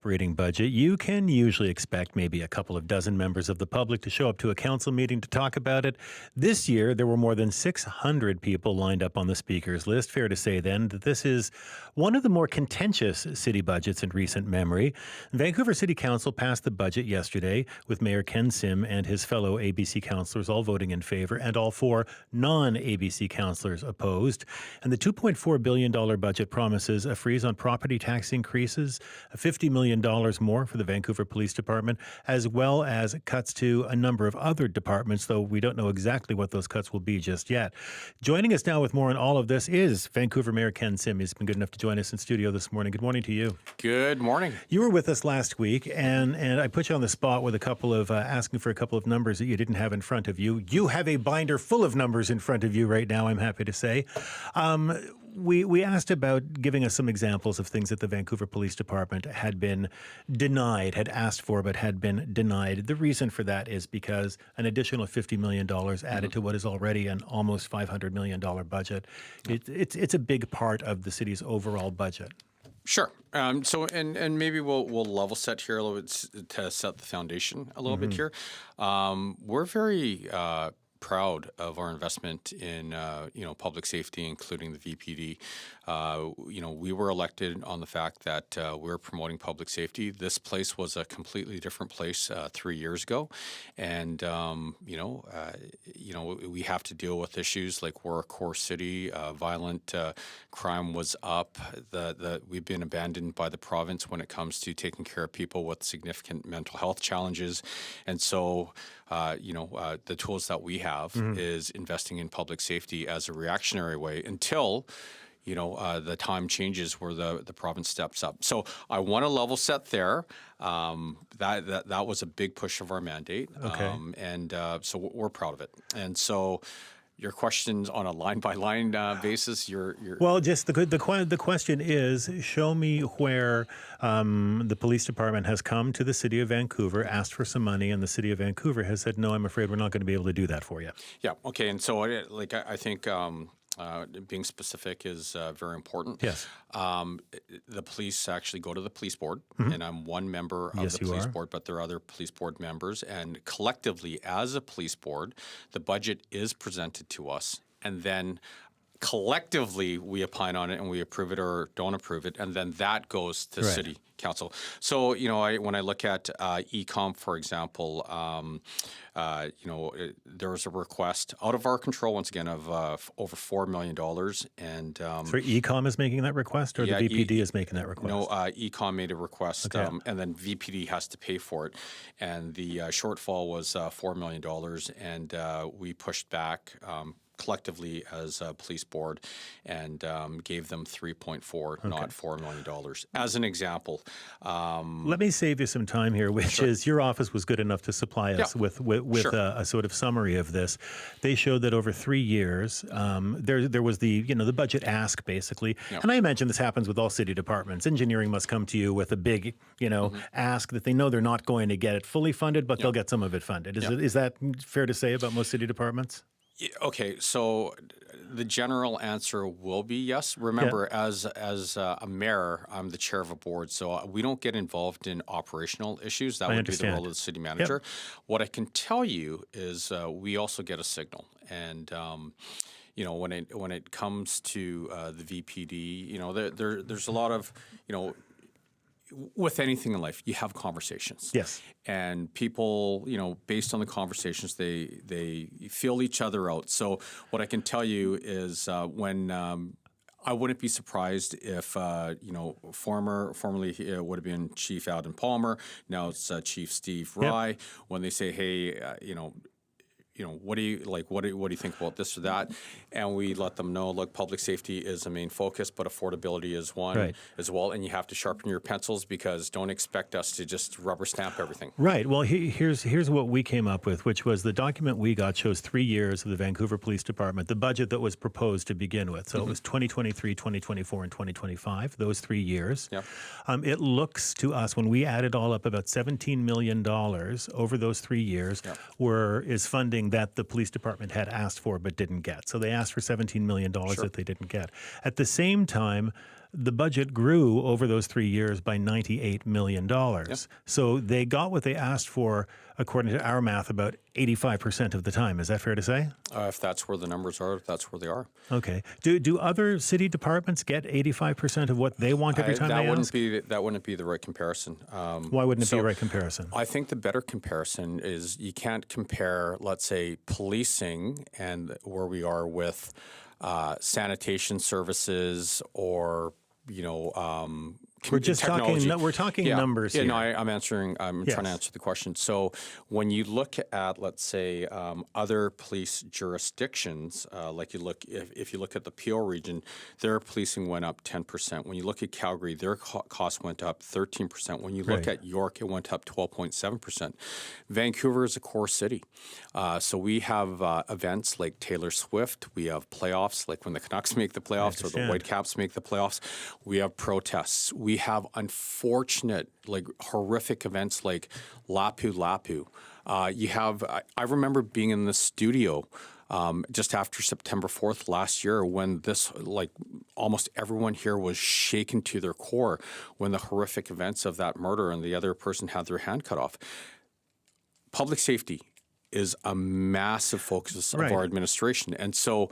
Operating budget, you can usually expect maybe a couple of dozen members of the public to show up to a council meeting to talk about it. This year, there were more than 600 people lined up on the speaker's list. Fair to say then that this is one of the more contentious city budgets in recent memory. Vancouver City Council passed the budget yesterday with Mayor Ken Sim and his fellow ABC councillors all voting in favour and all four non-ABC councillors opposed. And the $2.4 billion budget promises a freeze on property tax increases, a $50 million more for the Vancouver Police Department, as well as cuts to a number of other departments, though we don't know exactly what those cuts will be just yet. Joining us now with more on all of this is Vancouver Mayor Ken Sim. He's been good enough to join us in studio this morning. Good morning to you. Good morning. You were with us last week, and I put you on the spot with a couple of asking for a couple of numbers that you didn't have in front of you. You have a binder full of numbers in front of you right now, I'm happy to say. We asked about giving us some examples of things that the Vancouver Police Department had been denied, had asked for, but had been denied. The reason for that is because an additional $50 million added to what is already an almost $500 million budget. It's a big part of the city's overall budget. Sure. So maybe we'll level set here a little bit to set the foundation a little bit here. We're very proud of our investment in public safety, including the VPD. We were elected on the fact that we're promoting public safety. This place was a completely different place 3 years ago, and we have to deal with issues like we're a core city. Violent crime was up. We've been abandoned by the province when it comes to taking care of people with significant mental health challenges, and so the tools that we have is investing in public safety as a reactionary way until the time changes where the province steps up. So I want to level set there. That was a big push of our mandate. Okay. So we're proud of it. And so your questions on a line-by-line basis, Well, just the question is, show me where the police department has come to the city of Vancouver, asked for some money, and the city of Vancouver has said, no, I'm afraid we're not going to be able to do that for you. Yeah, okay. And so I think being specific is very important. Yes. The police actually go to the police board, and I'm one member of the police board, but there are other police board members. And collectively, as a police board, the budget is presented to us, and then collectively we opine on it and we approve it or don't approve it, and then that goes to city council. So when I look at e-com, for example, there was a request out of our control once again of over $4 million, and so e-com is making that request, or the VPD is making that request? No, e-com made a request, and then VPD has to pay for it, and the shortfall was $4 million, and we pushed back collectively as a police board and gave them 3.4, not $4 million, as an example. Let me save you some time here, which is your office was good enough to supply us with a sort of summary of this. They showed that over 3 years, there was the budget ask basically, and I imagine this happens with all city departments. Engineering must come to you with a big ask that they know they're not going to get it fully funded, but they'll get some of it funded. Is that fair to say about most city departments? Okay, so the general answer will be yes. Remember, as a mayor, I'm the chair of a board, so we don't get involved in operational issues. That would be the role of the city manager. What I can tell you is we also get a signal, and when it comes to the VPD, there's a lot of with anything in life, you have conversations. Yes. And people, based on the conversations, they feel each other out. So what I can tell you is when I wouldn't be surprised if, formerly it would have been Chief Alden Palmer, now it's Chief Steve Rye, when they say, hey, what do you think about this or that? And we let them know, look, public safety is a main focus, but affordability is one as well. And you have to sharpen your pencils because don't expect us to just rubber stamp everything. Right. Well, here's what we came up with, which was the document we got shows 3 years of the Vancouver Police Department, the budget that was proposed to begin with. So it was 2023, 2024, and 2025, those 3 years. Yep. It looks to us, when we add it all up, about $17 million over those 3 years is funding that the police department had asked for but didn't get. So they asked for $17 million that they didn't get. At the same time, the budget grew over those 3 years by $98 million. So they got what they asked for, according to our math, about 85% of the time. Is that fair to say? If that's where the numbers are, that's where they are. Okay. Do other city departments get 85% of what they want every time they ask? That wouldn't be the right comparison. Why wouldn't it be a right comparison? I think the better comparison is you can't compare, let's say, policing and where we are with sanitation services or, we're just technology. talking numbers here. No, I'm trying to answer the question. So when you look at, let's say, other police jurisdictions, like if you look at the Peel region, their policing went up 10%. When you look at Calgary, their cost went up 13%. When you look at York, it went up 12.7%. Vancouver is a core city. So we have events like Taylor Swift. We have playoffs, like when the Canucks make the playoffs or the Whitecaps make the playoffs. We have protests. We have unfortunate, horrific events like Lapu Lapu. I remember being in the studio just after September 4th last year when this, almost everyone here was shaken to their core when the horrific events of that murder and the other person had their hand cut off. Public safety is a massive focus of our administration. And so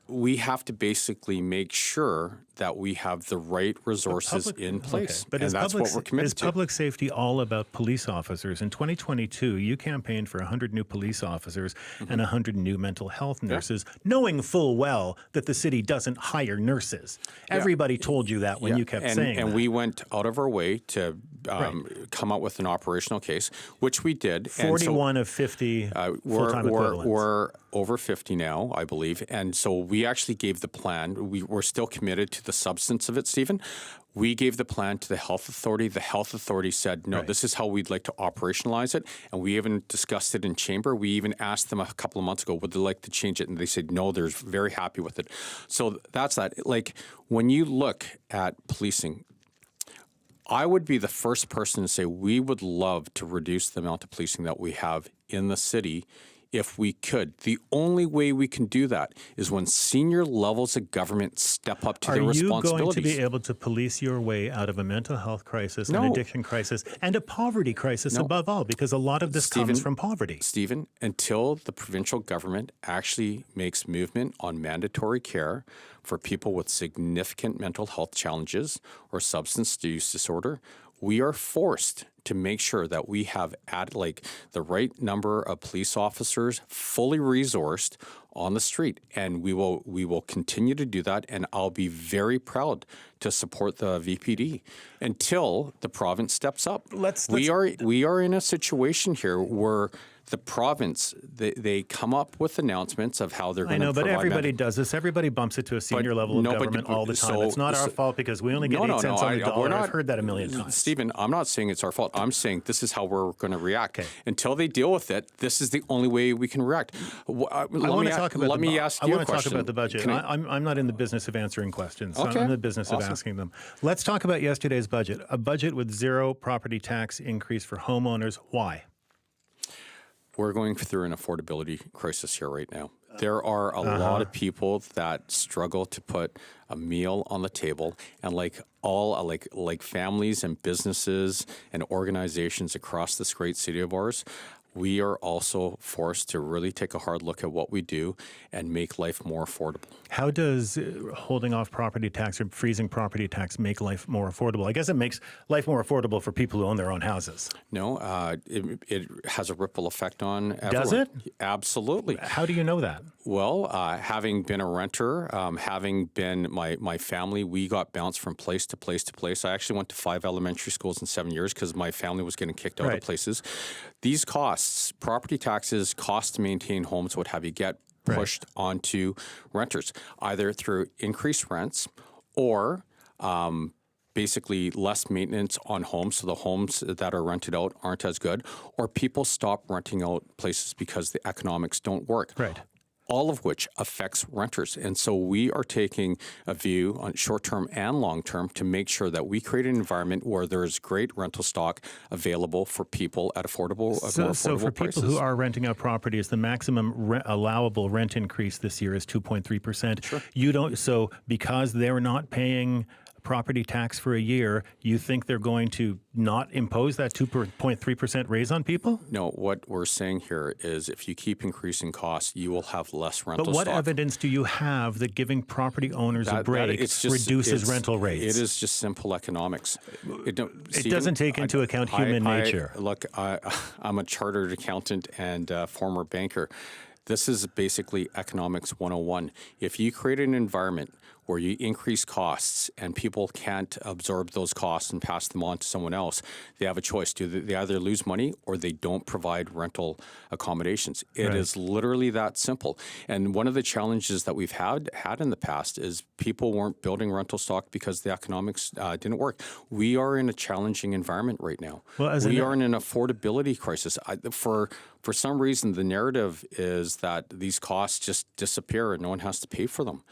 we have to basically make sure that we have the right resources in place. But and that's what we're committed to. Is public safety all about police officers? In 2022, you campaigned for 100 new police officers and 100 new mental health nurses, knowing full well that the city doesn't hire nurses. Everybody told you that when you kept saying that. And we went out of our way to come up with an operational case, which we did. 41 of 50 full-time equivalents. We're over 50 now, I believe. And so we actually gave the plan. We're still committed to the substance of it, Stephen. We gave the plan to the health authority. The health authority said, no, this is how we'd like to operationalize it. And we even discussed it in chamber. We even asked them a couple of months ago, would they like to change it? And they said, no, they're very happy with it. So that's that. When you look at policing, I would be the first person to say we would love to reduce the amount of policing that we have in the city if we could. The only way we can do that is when senior levels of government step up to their responsibilities. Are you going to be able to police your way out of a mental health crisis, an addiction crisis, and a poverty crisis above all? Because a lot of this comes from poverty. Stephen, until the provincial government actually makes movement on mandatory care for people with significant mental health challenges or substance use disorder, we are forced to make sure that we have the right number of police officers fully resourced on the street, and we will continue to do that. And I'll be very proud to support the VPD until the province steps up. We are in a situation here where the province, they come up with announcements of how they're going to provide. I know, but everybody does this. Everybody bumps it to a senior level of government all the time. It's not our fault because we only get 8 cents on the dollar. I've heard that a million times. Stephen, I'm not saying it's our fault. I'm saying this is how we're going to react. Until they deal with it, this is the only way we can react. Let me ask you a question. I want to talk about the budget. I'm not in the business of answering questions. I'm in the business of asking them. Let's talk about yesterday's budget. A budget with zero property tax increase for homeowners. Why? We're going through an affordability crisis here right now. There are a lot of people that struggle to put a meal on the table, and like families and businesses and organizations across this great city of ours, we are also forced to really take a hard look at what we do and make life more affordable. How does holding off property tax or freezing property tax make life more affordable? I guess it makes life more affordable for people who own their own houses. No, it has a ripple effect on everyone. Does it? Absolutely. How do you know that? Well, having been a renter, having been my family, we got bounced from place to place to place. I actually went to 5 elementary schools in 7 years because my family was getting kicked out of places. These costs, property taxes, costs to maintain homes, what have you, get pushed onto renters, either through increased rents or basically less maintenance on homes, so the homes that are rented out aren't as good, or people stop renting out places because the economics don't work. all of which affects renters. And so we are taking a view on short-term and long-term to make sure that we create an environment where there's great rental stock available for people at more affordable So for prices. people who are renting out properties, the maximum allowable rent increase this year is 2.3%. Sure. You don't. So because they're not paying property tax for a year, you think they're going to not impose that 2.3% raise on people? No, what we're saying here is if you keep increasing costs, you will have less rental But what stock. evidence do you have that giving property owners a break reduces rental rates? It is just simple economics. It doesn't take into account human nature. Look, I'm a chartered accountant and former banker. This is basically economics 101. If you create an environment where you increase costs and people can't absorb those costs and pass them on to someone else, they have a choice. They either lose money or they don't provide rental accommodations. It is literally that simple. And one of the challenges that we've had in the past is people weren't building rental stock because the economics didn't work. We are in a challenging environment right now. We are in an affordability crisis. For some reason, the narrative is that these costs just disappear and no one has to pay for them.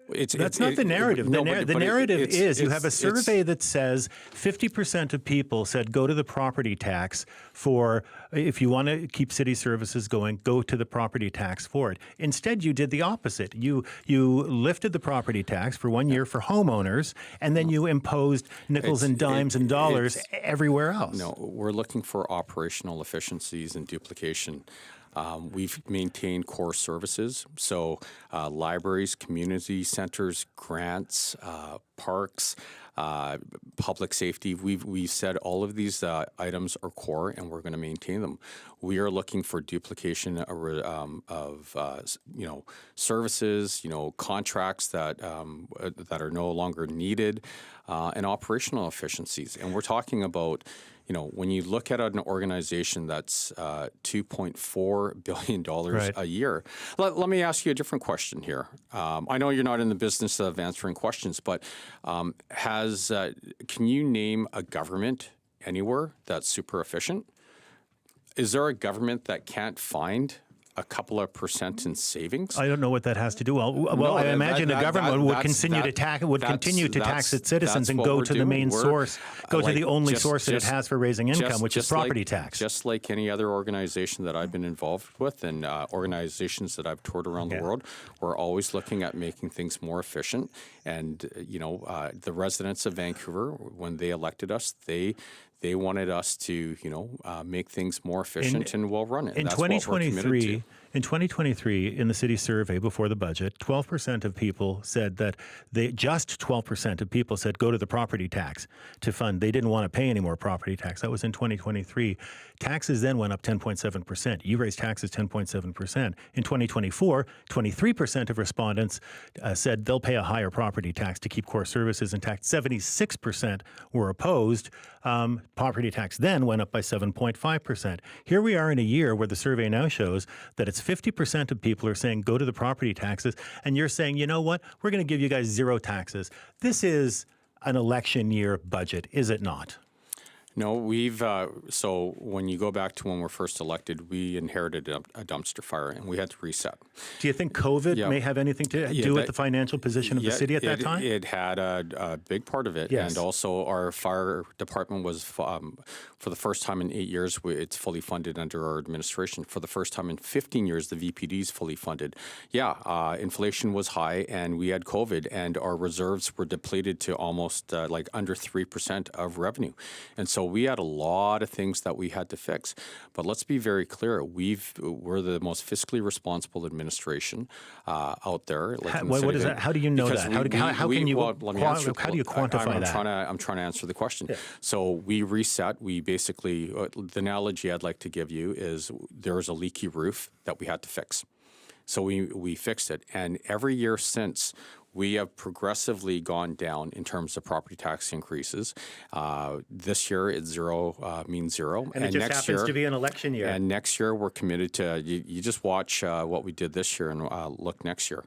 That's not the narrative. The narrative is you have a survey that says 50% of people said go to the property tax for, if you want to keep city services going, go to the property tax for it. Instead, you did the opposite. You lifted the property tax for 1 year for homeowners, and then you imposed nickels and dimes and dollars everywhere else. No, we're looking for operational efficiencies and duplication. We've maintained core services, so libraries, community centers, grants, parks, public safety. We've said all of these items are core, and we're going to maintain them. We are looking for duplication of services, contracts that are no longer needed, and operational efficiencies. And we're talking about, when you look at an organization that's $2.4 billion a year, let me ask you a different question here. I know you're not in the business of answering questions, but can you name a government anywhere that's super efficient? Is there a government that can't find a couple of percent in savings? I don't know what that has to do. I imagine a government would continue to tax its citizens and go to the main source, to the only source that it has for raising income, which is property tax. Just like any other organization that I've been involved with and organizations that I've toured around the world, we're always looking at making things more efficient. And the residents of Vancouver, when they elected us, they wanted us to, make things more efficient and well run. In 2023, in the city survey before the budget, 12% of people said that just 12% of people said go to the property tax to fund. They didn't want to pay any more property tax. That was in 2023. Taxes then went up 10.7%. You raised taxes 10.7%. In 2024, 23% of respondents said they'll pay a higher property tax to keep core services intact. 76% were opposed. Property tax then went up by 7.5%. Here we are in a year where the survey now shows that it's 50% of people are saying go to the property taxes, and you're saying, you know what, we're going to give you guys zero taxes. This is an election year budget, is it not? No, so when you go back to when we're first elected, we inherited a dumpster fire and we had to reset. Do you think COVID may have anything to do with the financial position of the city at that time? It had a big part of it. Yes. And also our fire department was, for the first time in 8 years, it's fully funded under our administration. For the first time in 15 years, the VPD is fully funded. Inflation was high and we had COVID and our reserves were depleted to almost under 3% of revenue. And so we had a lot of things that we had to fix. But let's be very clear. We're the most fiscally responsible administration out there. What is that? How do you know that? How do you quantify that? I'm trying to answer the question. Yeah. So we reset. We basically, the analogy I'd like to give you is there was a leaky roof that we had to fix. So we fixed it. And every year since, we have progressively gone down in terms of property tax increases. This year, it's zero, means zero. And it just happens to be an election year. And next year, we're committed to, you just watch what we did this year and look next year.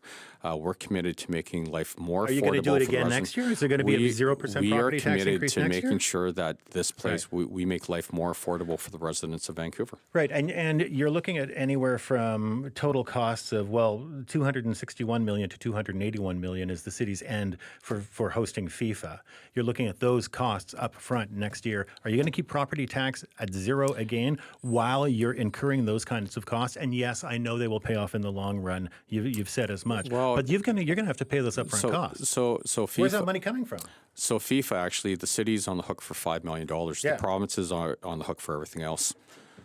We're committed to making life more affordable. Are you going to do it for the again residents. next year? Is there going to be a 0% property tax increase next year? We are committed to making sure that this place, we make life more affordable for the residents of Vancouver. Right. And you're looking at anywhere from total costs of, well, $261 million to $281 million is the city's end for hosting FIFA. You're looking at those costs up front next year. Are you going to keep property tax at zero again while you're incurring those kinds of costs? And yes, I know they will pay off in the long run. You've said as much. Well, but you're going to have to pay those upfront costs. So FIFA, where's that money coming from? So FIFA, actually, the city's on the hook for $5 million. Yeah. The provinces are on the hook for everything else.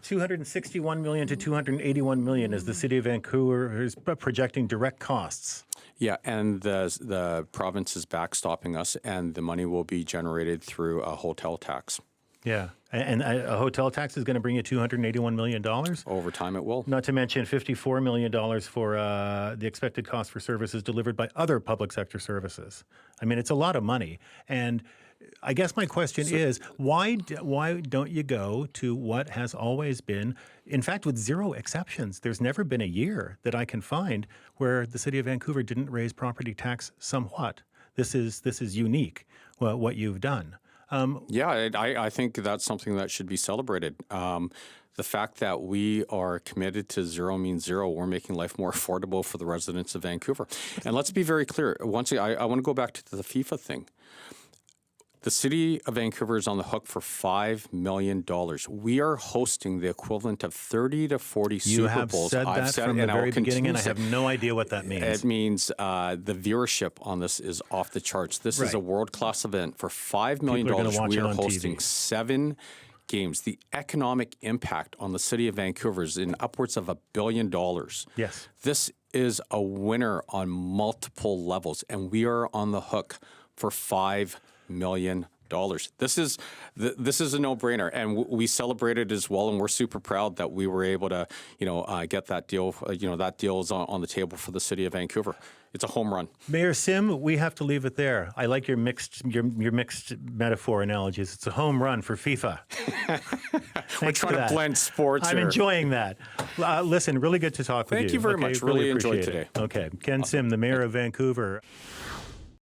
$261 million to $281 million is the city of Vancouver is projecting direct costs. Yeah, and the province is backstopping us, and the money will be generated through a hotel tax. Yeah, and a hotel tax is going to bring you $281 million? Over time it will. Not to mention $54 million for the expected cost for services delivered by other public sector services. I mean, it's a lot of money. And I guess my question is, why don't you go to what has always been, in fact, with zero exceptions, there's never been a year that I can find where the city of Vancouver didn't raise property tax somewhat. This is unique, what you've done. Yeah, I think that's something that should be celebrated. The fact that we are committed to zero means zero. We're making life more affordable for the residents of Vancouver. And let's be very clear. Once again, I want to go back to the FIFA thing. The city of Vancouver is on the hook for $5 million. We are hosting the equivalent of 30 to 40 Super Bowls. I've said that from the very beginning, and I have no idea what that means. It means the viewership on this is off the charts. This is a world-class event. For $5 million, we are hosting 7 games. The economic impact on the city of Vancouver is in upwards of $1 billion. Yes. This is a winner on multiple levels, and we are on the hook for $5 million. This is a no-brainer, and we celebrated as well, and we're super proud that we were able to, get that deal. That deal is on the table for the city of Vancouver. It's a home run. Mayor Sim, we have to leave it there. I like your mixed metaphor analogies. It's a home run for FIFA. We're trying to blend sports. I'm enjoying that. Listen, really good to talk with you. Thank you very much. Really enjoyed today. Okay, Ken Sim, the mayor of Vancouver.